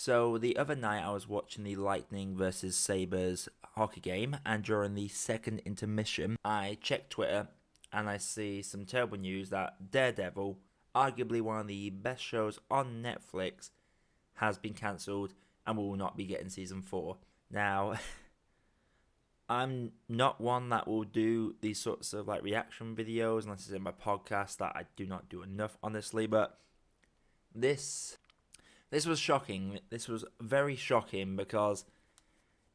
So the other night I was watching the Lightning versus Sabres hockey game, and during the second intermission, I checked Twitter and I see some terrible news that Daredevil, arguably one of the best shows on Netflix, has been cancelled and will not be getting season 4. Now, I'm not one that will do these sorts of like reaction videos unless it's in my podcast. That I do not do enough, honestly, but this was shocking. This was very shocking because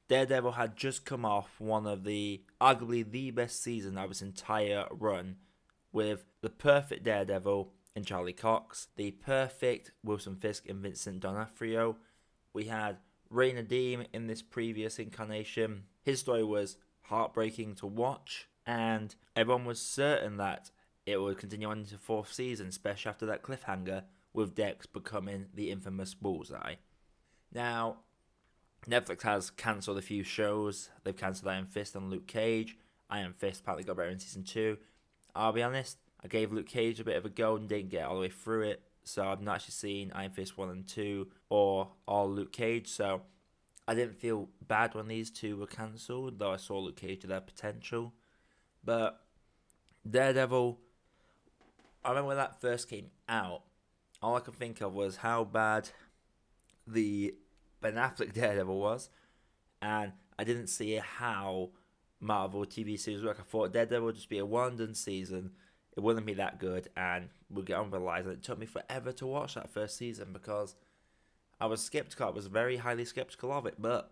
Daredevil had just come off one of arguably the best season of its entire run, with the perfect Daredevil in Charlie Cox, the perfect Wilson Fisk and Vincent D'Onofrio. We had Ray Nadeem in this previous incarnation. His story was heartbreaking to watch, and everyone was certain that it would continue on into 4th season, especially after that cliffhanger with Dex becoming the infamous Bullseye. Now, Netflix has cancelled a few shows. They've cancelled Iron Fist and Luke Cage. Iron Fist apparently got better in season 2. I'll be honest, I gave Luke Cage a bit of a go and didn't get all the way through it. So I've not actually seen Iron Fist 1 and 2 or all Luke Cage. So I didn't feel bad when these two were cancelled, though I saw Luke Cage to their potential. But Daredevil, I remember when that first came out, all I could think of was how bad the Ben Affleck Daredevil was, and I didn't see how Marvel TV series work. I thought Daredevil would just be a one-done season. It wouldn't be that good, and we'll get on with our lives. And it took me forever to watch that first season because I was skeptical. I was very highly skeptical of it, but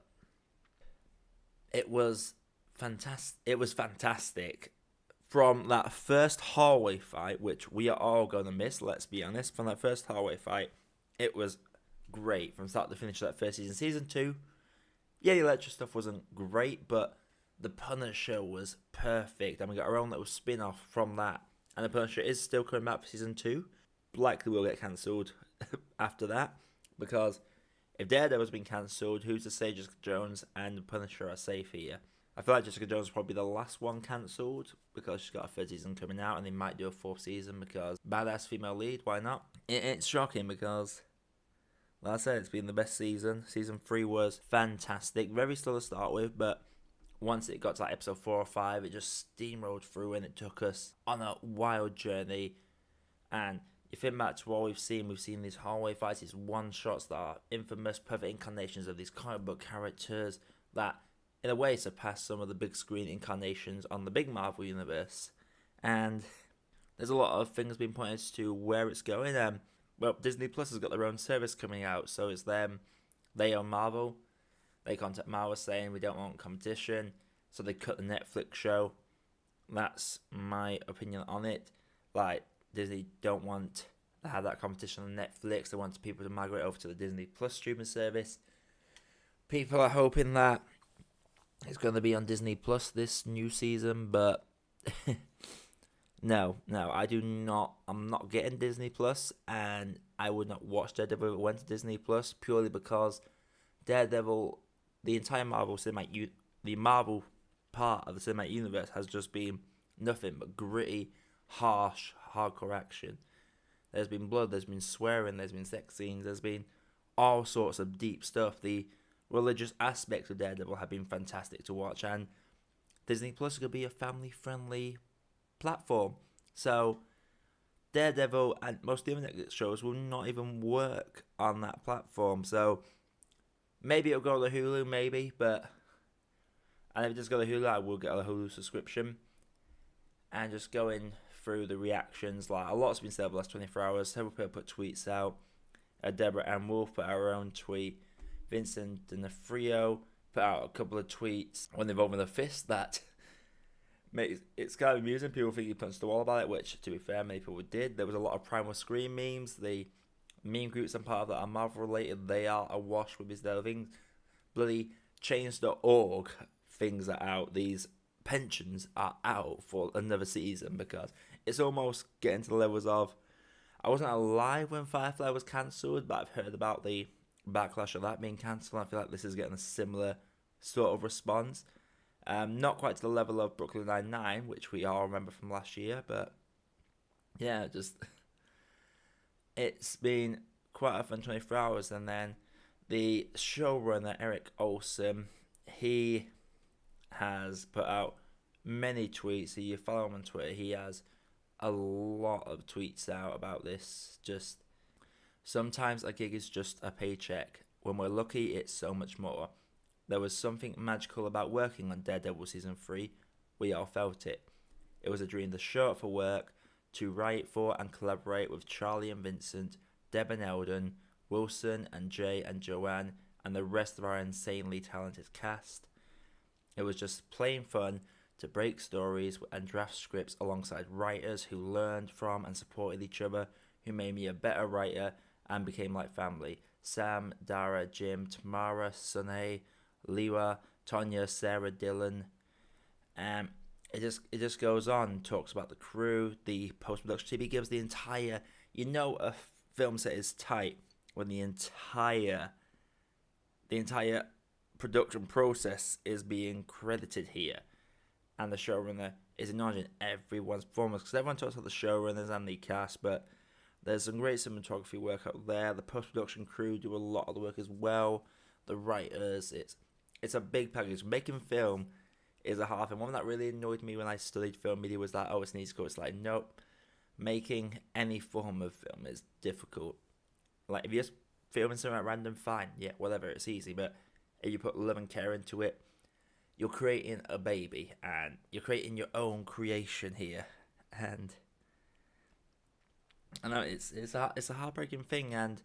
it was fantastic. It was fantastic. From that first hallway fight, which we are all going to miss, let's be honest, from that first hallway fight, it was great from start to finish of that first season. Season 2, yeah, the Electra stuff wasn't great, but the Punisher was perfect, and we got our own little spin-off from that. And the Punisher is still coming back for season 2. Likely will get cancelled after that, because if Daredevil's been cancelled, who's to say Jessica Jones and the Punisher are safe here? I feel like Jessica Jones is probably the last one cancelled because she's got a 3rd season coming out, and they might do a 4th season because badass female lead, why not? It's shocking because, like I said, it's been the best season. Season 3 was fantastic, very slow to start with, but once it got to like episode 4 or 5, it just steamrolled through and it took us on a wild journey. And you think back to what we've seen these hallway fights, these one-shots that are infamous, perfect incarnations of these comic book characters that in a way surpass some of the big screen incarnations on the big Marvel universe. And there's a lot of things being pointed to where it's going. Well, Disney Plus has got their own service coming out, so it's them. They own Marvel. They contact Marvel saying we don't want competition, so they cut the Netflix show. That's my opinion on it. Like, Disney don't want to have that competition on Netflix. They want people to migrate over to the Disney Plus streaming service. People are hoping that it's going to be on Disney Plus this new season, but no, I'm not getting Disney Plus, and I would not watch Daredevil if it went to Disney Plus, purely because Daredevil, the entire Marvel cinematic, the Marvel part of the cinematic universe has just been nothing but gritty, harsh, hardcore action. There's been blood, there's been swearing, there's been sex scenes, there's been all sorts of deep stuff. The religious aspects of Daredevil have been fantastic to watch, and Disney Plus is going to be a family-friendly platform. So Daredevil and most of the other Netflix shows will not even work on that platform. So maybe it'll go to Hulu, maybe, but and if it does go to Hulu, I will get a Hulu subscription. And just going through the reactions, like a lot's been said over the last 24 hours. Several people put tweets out. Deborah Ann Wolf put out her own tweet. Vincent D'Onofrio put out a couple of tweets when they've opened the fist that makes it's kind of amusing. People think he punched the wall about it, which, to be fair, many people did. There was a lot of Primal Scream memes. The meme groups I'm part of that are Marvel related, they are awash with his delving. Bloody Change.org things are out. These pensions are out for another season because it's almost getting to the levels of, I wasn't alive when Firefly was cancelled, but I've heard about the backlash of that being cancelled. I feel like this is getting a similar sort of response. Not quite to the level of Brooklyn Nine-Nine, which we all remember from last year, but yeah, just it's been quite a fun 24 hours. And then The showrunner, Eric Olson, he has put out many tweets. So you follow him on Twitter, he has a lot of tweets out about this. Just sometimes a gig is just a paycheck. When we're lucky, it's so much more. There was something magical about working on Daredevil Season 3. We all felt it. It was a dream to show up for work, to write for and collaborate with Charlie and Vincent, Deb and Eldon, Wilson and Jay and Joanne, and the rest of our insanely talented cast. It was just plain fun to break stories and draft scripts alongside writers who learned from and supported each other, who made me a better writer and became like family. Sam, Dara, Jim, Tamara, Sunay, Lewa, Tonya, Sarah, Dylan. It just goes on, talks about the crew, the post-production team. He gives the entire, a film set is tight when the entire production process is being credited here, and the showrunner is acknowledging everyone's performance, because everyone talks about the showrunners and the cast, but there's some great cinematography work out there. The post-production crew do a lot of the work as well. The writers, it's a big package. Making film is a hard thing. One that really annoyed me when I studied film media was that, it's an easy go. It's like, nope, making any form of film is difficult. Like, if you're just filming something at random, fine, yeah, whatever, it's easy. But if you put love and care into it, you're creating a baby, and you're creating your own creation here. And I know it's a heartbreaking thing, and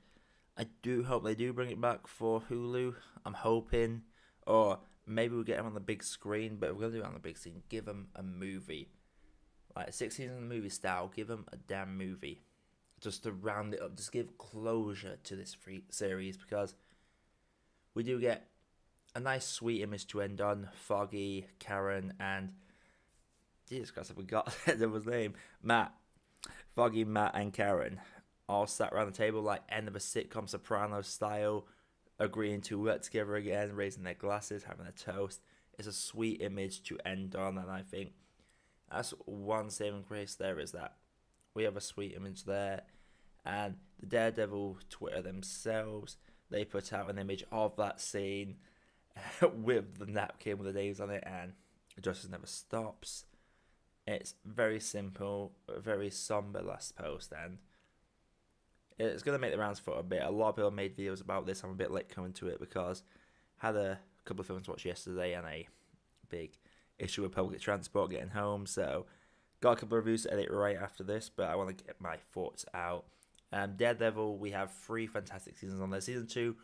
I do hope they do bring it back for Hulu. I'm hoping, or maybe we'll get them on the big screen. But if we're gonna do it on the big screen, give them a movie, like 6 seasons in the movie style. Give them a damn movie, just to round it up. Just give closure to this free series, because we do get a nice sweet image to end on. Foggy, Karen, and Jesus Christ, I forgot Daredevil's name. Matt. Foggy, Matt, and Karen all sat around the table like end of a sitcom, Soprano style, agreeing to work together again, raising their glasses, having a toast. It's a sweet image to end on, and I think that's one saving grace there, is that we have a sweet image there. And the Daredevil Twitter themselves, they put out an image of that scene with the napkin with the names on it, and Justice Never Stops. It's very simple, very somber last post, and it's going to make the rounds for a bit. A lot of people made videos about this. I'm a bit late coming to it because I had a couple of films to watch yesterday and a big issue with public transport getting home, so got a couple of reviews to edit right after this, but I want to get my thoughts out. Daredevil, we have 3 fantastic seasons on there. Season 2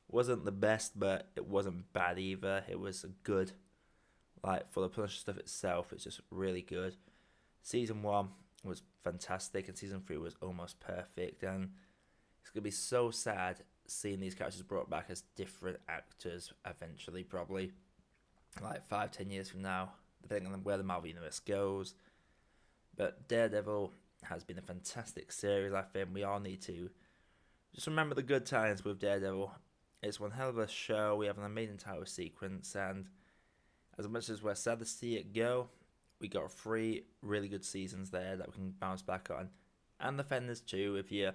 wasn't the best, but it wasn't bad either. It was good. Like, for the Punisher stuff itself, it's just really good. Season 1 was fantastic, and Season 3 was almost perfect, and it's going to be so sad seeing these characters brought back as different actors eventually, probably, like 5-10 years from now, depending on where the Marvel Universe goes. But Daredevil has been a fantastic series. I think we all need to just remember the good times with Daredevil. It's one hell of a show. We have an amazing title sequence, and as much as we're sad to see it go, we got 3 really good seasons there that we can bounce back on. And the Fenders too, if you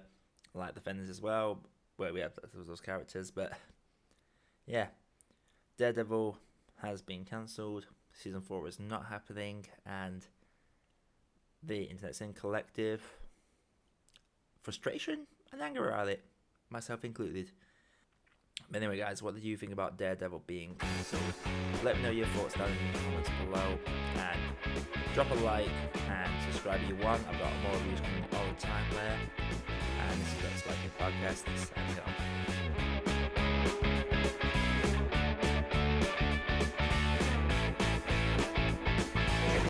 like the Fenders as well, where we have those characters. But yeah, Daredevil has been cancelled. Season 4 is not happening, and the internet's in collective frustration and anger at it, myself included. But anyway, guys, what did you think about Daredevil being cancelled? Let me know your thoughts down in the comments below, and drop a like and subscribe if you want. I've got more reviews coming all the time there. And this is Let's Like Your Podcast. Signing off.